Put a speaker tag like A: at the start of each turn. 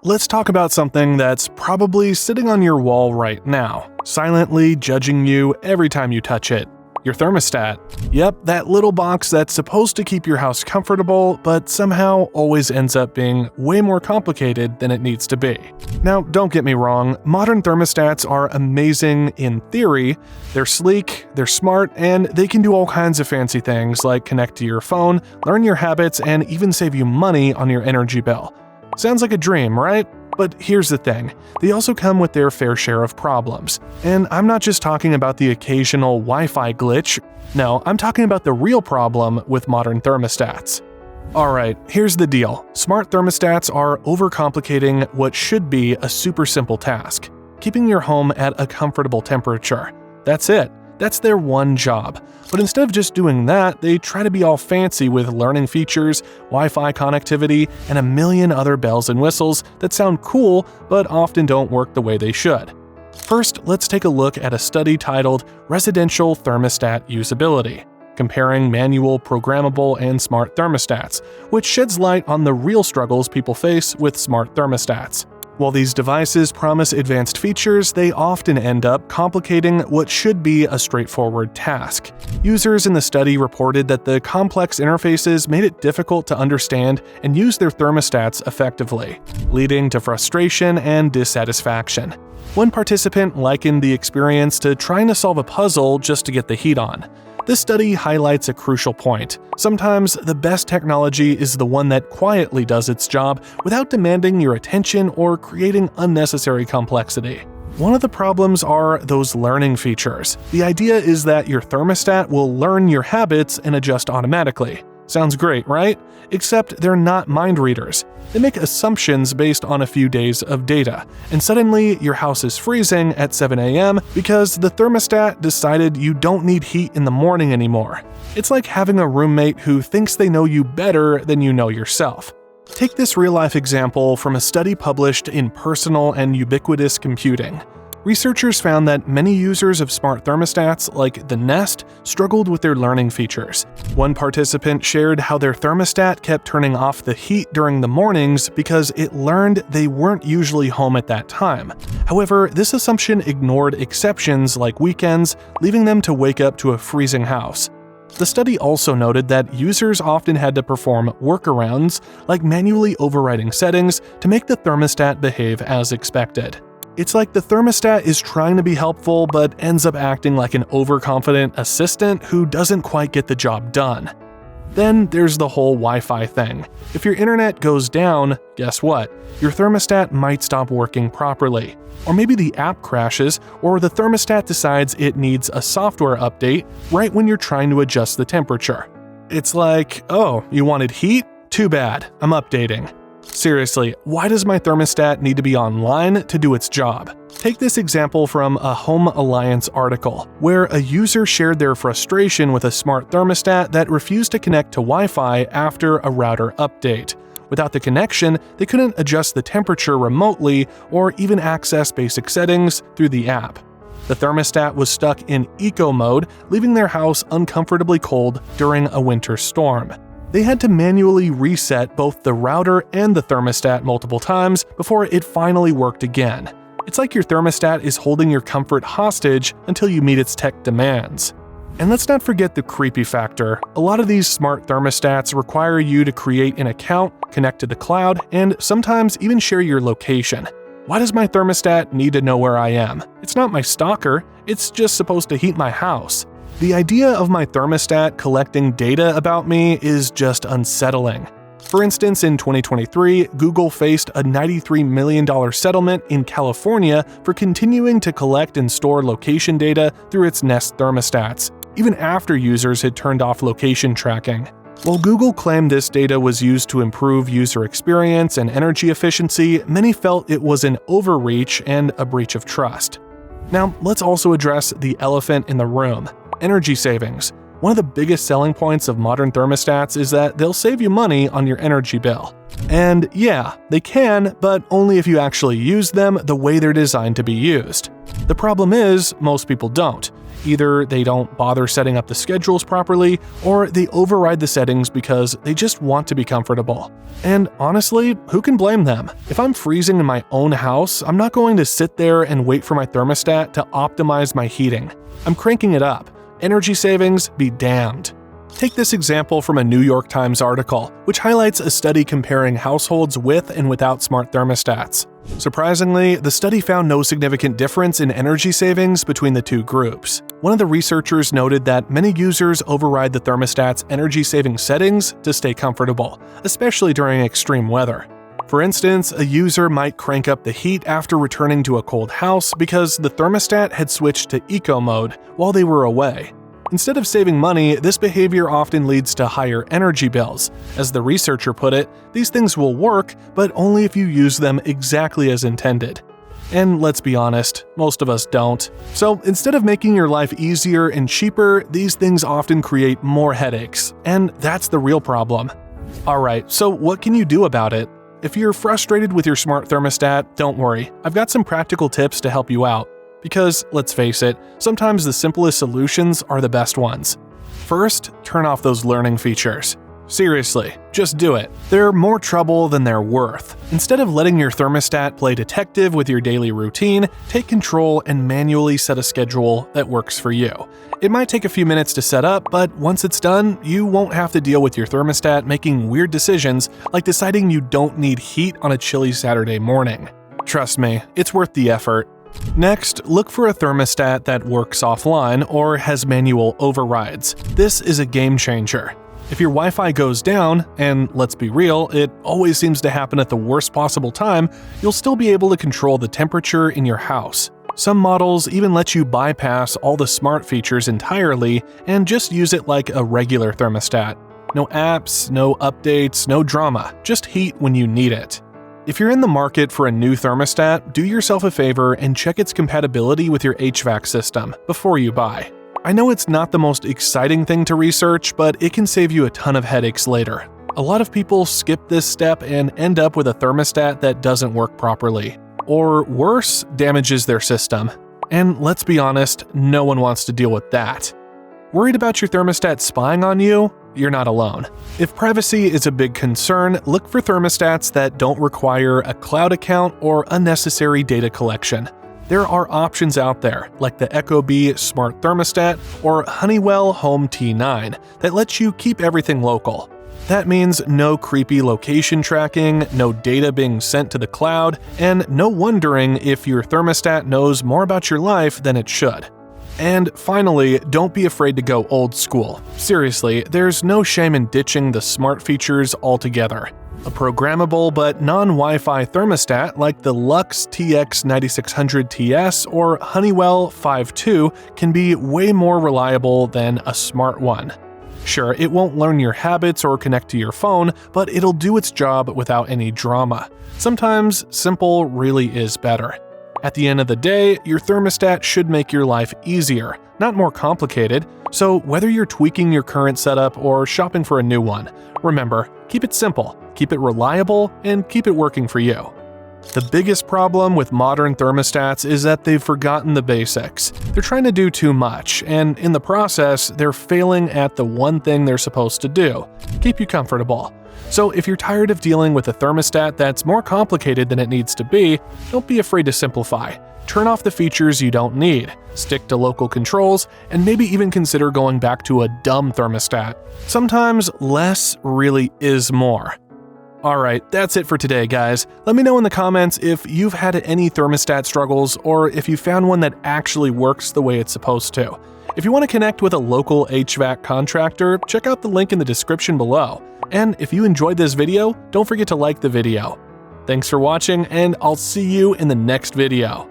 A: let's talk about something that's probably sitting on your wall right now, silently judging you every time you touch it. Your thermostat. Yep, that little box that's supposed to keep your house comfortable, but somehow always ends up being way more complicated than it needs to be. Now, don't get me wrong, modern thermostats are amazing in theory. They're sleek, they're smart, and they can do all kinds of fancy things like connect to your phone, learn your habits, and even save you money on your energy bill. Sounds like a dream, right? But here's the thing, they also come with their fair share of problems. And I'm not just talking about the occasional Wi-Fi glitch, no, I'm talking about the real problem with modern thermostats. Alright, here's the deal. Smart thermostats are overcomplicating what should be a super simple task, keeping your home at a comfortable temperature. That's it. That's their one job. But instead of just doing that, they try to be all fancy with learning features, Wi-Fi connectivity, and a million other bells and whistles that sound cool but often don't work the way they should. First, let's take a look at a study titled Residential Thermostat Usability, comparing manual, programmable, and smart thermostats, which sheds light on the real struggles people face with smart thermostats. While these devices promise advanced features, they often end up complicating what should be a straightforward task. Users in the study reported that the complex interfaces made it difficult to understand and use their thermostats effectively, leading to frustration and dissatisfaction. One participant likened the experience to trying to solve a puzzle just to get the heat on. This study highlights a crucial point. Sometimes the best technology is the one that quietly does its job without demanding your attention or creating unnecessary complexity. One of the problems are those learning features. The idea is that your thermostat will learn your habits and adjust automatically. Sounds great, right? Except they're not mind readers. They make assumptions based on a few days of data, and suddenly your house is freezing at 7 a.m. because the thermostat decided you don't need heat in the morning anymore. It's like having a roommate who thinks they know you better than you know yourself. Take this real-life example from a study published in Personal and Ubiquitous Computing. Researchers found that many users of smart thermostats, like the Nest, struggled with their learning features. One participant shared how their thermostat kept turning off the heat during the mornings because it learned they weren't usually home at that time. However, this assumption ignored exceptions like weekends, leaving them to wake up to a freezing house. The study also noted that users often had to perform workarounds, like manually overriding settings, to make the thermostat behave as expected. It's like the thermostat is trying to be helpful but ends up acting like an overconfident assistant who doesn't quite get the job done. Then there's the whole Wi-Fi thing. If your internet goes down, guess what? Your thermostat might stop working properly. Or maybe the app crashes, or the thermostat decides it needs a software update right when you're trying to adjust the temperature. It's like, oh, you wanted heat? Too bad, I'm updating. Seriously, why does my thermostat need to be online to do its job? Take this example from a Home Alliance article, where a user shared their frustration with a smart thermostat that refused to connect to Wi-Fi after a router update. Without the connection, they couldn't adjust the temperature remotely or even access basic settings through the app. The thermostat was stuck in eco mode, leaving their house uncomfortably cold during a winter storm. They had to manually reset both the router and the thermostat multiple times before it finally worked again. It's like your thermostat is holding your comfort hostage until you meet its tech demands. And let's not forget the creepy factor. A lot of these smart thermostats require you to create an account, connect to the cloud, and sometimes even share your location. Why does my thermostat need to know where I am? It's not my stalker, it's just supposed to heat my house. The idea of my thermostat collecting data about me is just unsettling. For instance, in 2023, Google faced a $93 million settlement in California for continuing to collect and store location data through its Nest thermostats, even after users had turned off location tracking. While Google claimed this data was used to improve user experience and energy efficiency, many felt it was an overreach and a breach of trust. Now, let's also address the elephant in the room: energy savings. One of the biggest selling points of modern thermostats is that they'll save you money on your energy bill. And yeah, they can, but only if you actually use them the way they're designed to be used. The problem is, most people don't. Either they don't bother setting up the schedules properly, or they override the settings because they just want to be comfortable. And honestly, who can blame them? If I'm freezing in my own house, I'm not going to sit there and wait for my thermostat to optimize my heating. I'm cranking it up. Energy savings be damned. Take this example from a New York Times article, which highlights a study comparing households with and without smart thermostats. Surprisingly, the study found no significant difference in energy savings between the two groups. One of the researchers noted that many users override the thermostat's energy-saving settings to stay comfortable, especially during extreme weather. For instance, a user might crank up the heat after returning to a cold house because the thermostat had switched to eco mode while they were away. Instead of saving money, this behavior often leads to higher energy bills. As the researcher put it, these things will work, but only if you use them exactly as intended. And let's be honest, most of us don't. So instead of making your life easier and cheaper, these things often create more headaches. And that's the real problem. Alright, so what can you do about it? If you're frustrated with your smart thermostat, don't worry. I've got some practical tips to help you out. Because, let's face it, sometimes the simplest solutions are the best ones. First, turn off those learning features. Seriously, just do it. They're more trouble than they're worth. Instead of letting your thermostat play detective with your daily routine, take control and manually set a schedule that works for you. It might take a few minutes to set up, but once it's done, you won't have to deal with your thermostat making weird decisions like deciding you don't need heat on a chilly Saturday morning. Trust me, it's worth the effort. Next, look for a thermostat that works offline or has manual overrides. This is a game changer. If your Wi-Fi goes down, and let's be real, it always seems to happen at the worst possible time, you'll still be able to control the temperature in your house. Some models even let you bypass all the smart features entirely and just use it like a regular thermostat. No apps, no updates, no drama, just heat when you need it. If you're in the market for a new thermostat, do yourself a favor and check its compatibility with your HVAC system before you buy. I know it's not the most exciting thing to research, but it can save you a ton of headaches later. A lot of people skip this step and end up with a thermostat that doesn't work properly. Or worse, damages their system. And let's be honest, no one wants to deal with that. Worried about your thermostat spying on you? You're not alone. If privacy is a big concern, look for thermostats that don't require a cloud account or unnecessary data collection. There are options out there, like the ecobee Smart Thermostat or Honeywell Home T9, that lets you keep everything local. That means no creepy location tracking, no data being sent to the cloud, and no wondering if your thermostat knows more about your life than it should. And finally, don't be afraid to go old school. Seriously, there's no shame in ditching the smart features altogether. A programmable but non-Wi-Fi thermostat like the Lux TX9600TS or Honeywell 5.2 can be way more reliable than a smart one. Sure, it won't learn your habits or connect to your phone, but it'll do its job without any drama. Sometimes simple really is better. At the end of the day, your thermostat should make your life easier, not more complicated, so whether you're tweaking your current setup or shopping for a new one, remember, keep it simple, keep it reliable, and keep it working for you. The biggest problem with modern thermostats is that they've forgotten the basics. They're trying to do too much, and in the process, they're failing at the one thing they're supposed to do: keep you comfortable. So if you're tired of dealing with a thermostat that's more complicated than it needs to be, don't be afraid to simplify. Turn off the features you don't need, stick to local controls, and maybe even consider going back to a dumb thermostat. Sometimes less really is more. Alright, that's it for today, guys. Let me know in the comments if you've had any thermostat struggles or if you found one that actually works the way it's supposed to. If you want to connect with a local HVAC contractor, check out the link in the description below. And if you enjoyed this video, don't forget to like the video. Thanks for watching, and I'll see you in the next video.